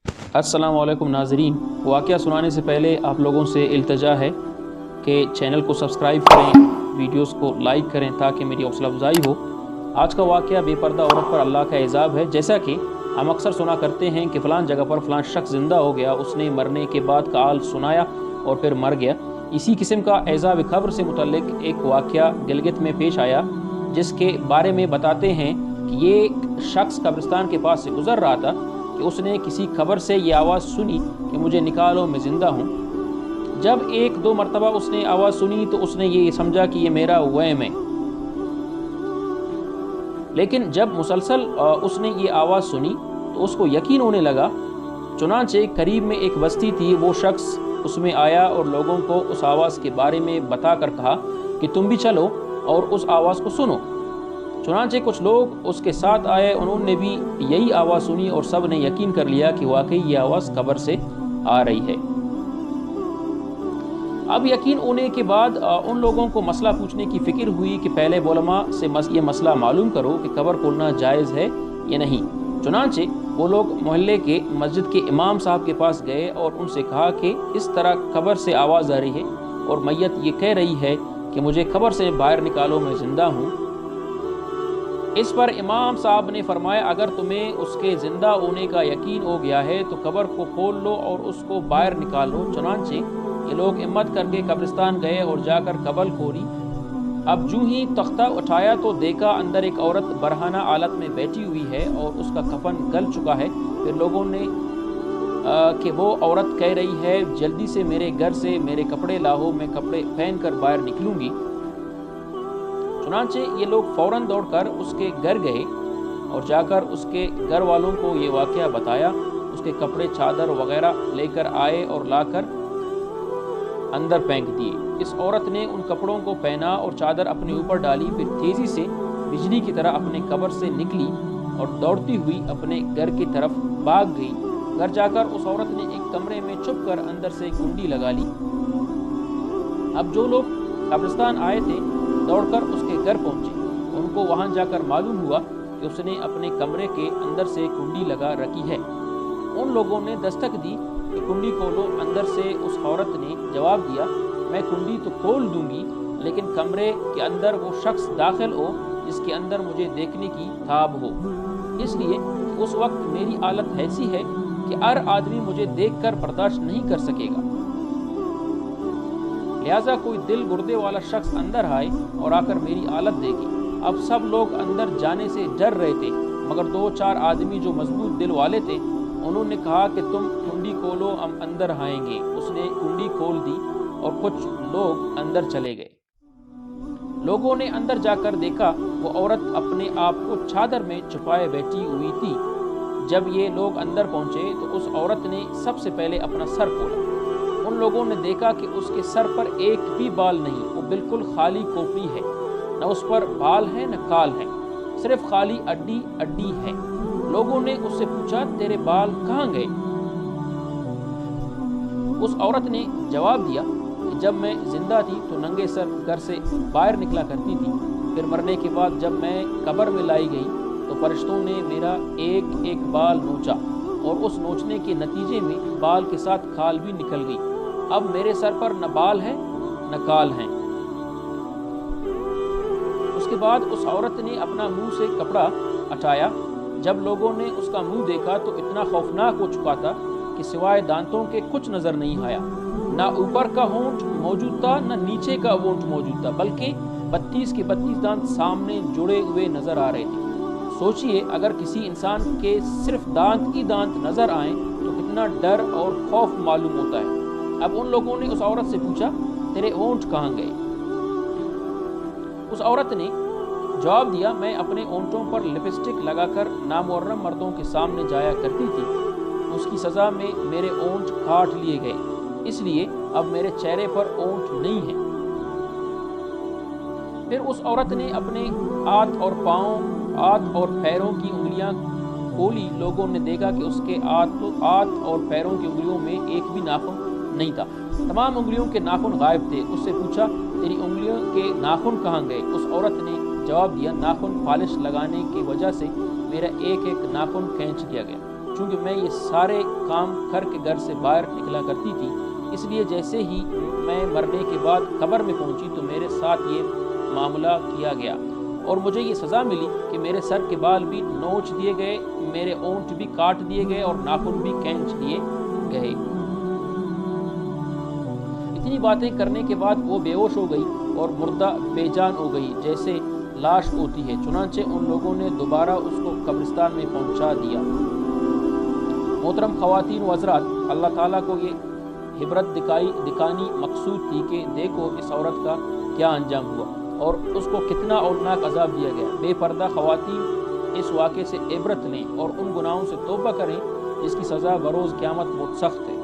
السلام علیکم ناظرین، واقعہ سنانے سے پہلے آپ لوگوں سے التجا ہے کہ چینل کو سبسکرائب کریں، ویڈیوز کو لائک کریں تاکہ میری حوصلہ افزائی ہو۔ آج کا واقعہ بے پردہ عورت پر اللہ کا عذاب ہے۔ جیسا کہ ہم اکثر سنا کرتے ہیں کہ فلان جگہ پر فلان شخص زندہ ہو گیا، اس نے مرنے کے بعد کا حال سنایا اور پھر مر گیا۔ اسی قسم کا عذاب قبر سے متعلق ایک واقعہ گلگت میں پیش آیا، جس کے بارے میں بتاتے ہیں کہ یہ شخص قبرستان کے پاس سے گزر رہا تھا کہ اس نے کسی خبر سے یہ آواز سنی کہ مجھے نکالو، میں زندہ ہوں۔ جب ایک دو مرتبہ اس نے آواز سنی تو اس نے یہ سمجھا کہ یہ میرا وہم ہے، لیکن جب مسلسل اس نے یہ آواز سنی تو اس کو یقین ہونے لگا۔ چنانچہ قریب میں ایک بستی تھی، وہ شخص اس میں آیا اور لوگوں کو اس آواز کے بارے میں بتا کر کہا کہ تم بھی چلو اور اس آواز کو سنو۔ چنانچہ کچھ لوگ اس کے ساتھ آئے، انہوں نے بھی یہی آواز سنی اور سب نے یقین کر لیا کہ واقعی یہ آواز قبر سے آ رہی ہے۔ اب یقین ہونے کے بعد ان لوگوں کو مسئلہ پوچھنے کی فکر ہوئی کہ پہلے علماء سے یہ مسئلہ معلوم کرو کہ قبر کھولنا جائز ہے یا نہیں۔ چنانچہ وہ لوگ محلے کے مسجد کے امام صاحب کے پاس گئے اور ان سے کہا کہ اس طرح قبر سے آواز آ رہی ہے اور میت یہ کہہ رہی ہے کہ مجھے قبر سے باہر نکالو، میں زندہ ہوں۔ اس پر امام صاحب نے فرمایا اگر تمہیں اس کے زندہ ہونے کا یقین ہو گیا ہے تو قبر کو کھول لو اور اس کو باہر نکال لو۔ چنانچہ یہ لوگ ہمت کر کے قبرستان گئے اور جا کر قبر کھولی۔ اب جو ہی تختہ اٹھایا تو دیکھا اندر ایک عورت برہنہ حالت میں بیٹھی ہوئی ہے اور اس کا کفن گل چکا ہے۔ پھر لوگوں نے کہ وہ عورت کہہ رہی ہے جلدی سے میرے گھر سے میرے کپڑے لاؤ، میں کپڑے پہن کر باہر نکلوں گی۔ چنانچہ یہ لوگ فوراً دوڑ کر اس کے گھر گئے اور جا کر اس کے گھر والوں کو یہ واقعہ بتایا۔ اس کے کپڑے چادر وغیرہ لے کر آئے اور لا کر اندر پھینک دیے۔ اس عورت نے ان کپڑوں کو پہنا اور چادر اپنے اوپر ڈالی، پھر تیزی سے بجلی کی طرح اپنے قبر سے نکلی اور دوڑتی ہوئی اپنے گھر کی طرف بھاگ گئی۔ گھر جا کر اس عورت نے ایک کمرے میں چھپ کر اندر سے کنڈی لگا لی۔ اب جو لوگ قبرستان آئے تھے دوڑ کر اس کے گھر پہنچے۔ ان کو وہاں جا کر معلوم ہوا کہ اس نے اپنے کمرے کے اندر سے کنڈی لگا رکھی ہے۔ ان لوگوں نے دستک دی کہ کنڈی کھولو۔ اندر سے اس عورت نے جواب دیا میں کنڈی تو کھول دوں گی، لیکن کمرے کے اندر وہ شخص داخل ہو جس کے اندر مجھے دیکھنے کی تاب ہو، اس لیے کہ اس وقت میری حالت ایسی ہے کہ ہر آدمی مجھے دیکھ کر برداشت نہیں کر سکے گا، لہٰذا کوئی دل گردے والا شخص اندر آئے اور آ کر میری حالت دیکھے۔ اب سب لوگ اندر جانے سے ڈر رہے تھے، مگر دو چار آدمی جو مضبوط دل والے تھے انہوں نے کہا کہ تم کنڈی کھولو، ہم اندر آئیں گے۔ اس نے کنڈی کھول دی اور کچھ لوگ اندر چلے گئے۔ لوگوں نے اندر جا کر دیکھا وہ عورت اپنے آپ کو چادر میں چھپائے بیٹھی ہوئی تھی۔ جب یہ لوگ اندر پہنچے تو اس عورت نے سب سے پہلے اپنا سر کھولا۔ ان لوگوں نے دیکھا کہ اس کے سر پر ایک بھی بال نہیں، وہ بالکل خالی کھوپڑی ہے، نہ اس پر بال ہے نہ کال ہے، صرف خالی اڈی اڈی ہے۔ لوگوں نے اس سے پوچھا تیرے بال کہاں گئے؟ اس عورت نے جواب دیا کہ جب میں زندہ تھی تو ننگے سر گھر سے باہر نکلا کرتی تھی، پھر مرنے کے بعد جب میں قبر میں لائی گئی تو فرشتوں نے میرا ایک ایک بال نوچا اور اس نوچنے کے نتیجے میں بال کے ساتھ کھال بھی نکل گئی۔ اب میرے سر پر نہ بال ہے نہ کال ہیں۔ اس کے بعد اس عورت نے اپنا منہ سے کپڑا ہٹایا۔ جب لوگوں نے اس کا منہ دیکھا تو اتنا خوفناک ہو چکا تھا کہ سوائے دانتوں کے کچھ نظر نہیں آیا۔ نہ اوپر کا ہونٹ موجود تھا نہ نیچے کا ہونٹ موجود تھا، بلکہ 32 کے 32 دانت سامنے جڑے ہوئے نظر آ رہے تھے۔ سوچئے اگر کسی انسان کے صرف دانت ہی دانت نظر آئیں تو کتنا ڈر اور خوف معلوم ہوتا ہے۔ اب ان لوگوں نے اس عورت سے پوچھا تیرے ہونٹ کہاں گئے؟ اس عورت نے جواب دیا میں اپنے ہونٹوں پر لپسٹک لگا کر نامحرم مردوں کے سامنے جایا کرتی تھی، اس کی سزا میں میرے ہونٹ کاٹ لیے گئے، اس لیے اب میرے چہرے پر ہونٹ نہیں ہیں۔ پھر اس عورت نے اپنے ہاتھ اور پاؤں، ہاتھ اور پیروں کی انگلیاں کھولی۔ لوگوں نے دیکھا کہ اس کے ہاتھ اور پیروں کی انگلیوں میں ایک بھی ناخن نہیں تھا، تمام انگلیوں کے ناخن غائب تھے۔ اس سے پوچھا تیری انگلیوں کے ناخن کہاں گئے؟ اس عورت نے جواب دیا ناخن پالش لگانے کی وجہ سے میرا ایک ایک ناخن کھینچ لیا گیا۔ چونکہ میں یہ سارے کام کر کے گھر سے باہر نکلا کرتی تھی، اس لیے جیسے ہی میں مرنے کے بعد قبر میں پہنچی تو میرے ساتھ یہ معاملہ کیا گیا اور مجھے یہ سزا ملی کہ میرے سر کے بال بھی نوچ دیے گئے، میرے اونٹ بھی کاٹ دیے گئے اور ناخن بھی کھینچ لیے گئے۔ اتنی باتیں کرنے کے بعد وہ بے ہوش ہو گئی اور مردہ بے جان ہو گئی جیسے لاش ہوتی ہے۔ چنانچہ ان لوگوں نے دوبارہ اس کو قبرستان میں پہنچا دیا۔ محترم خواتین و حضرات، اللہ تعالیٰ کو یہ عبرت دکھانی مقصود تھی کہ دیکھو اس عورت کا کیا انجام ہوا اور اس کو کتنا اولناک عذاب دیا گیا۔ بے پردہ خواتین اس واقعے سے عبرت لیں اور ان گناہوں سے توبہ کریں جس کی سزا بروز قیامت بہت سخت ہے۔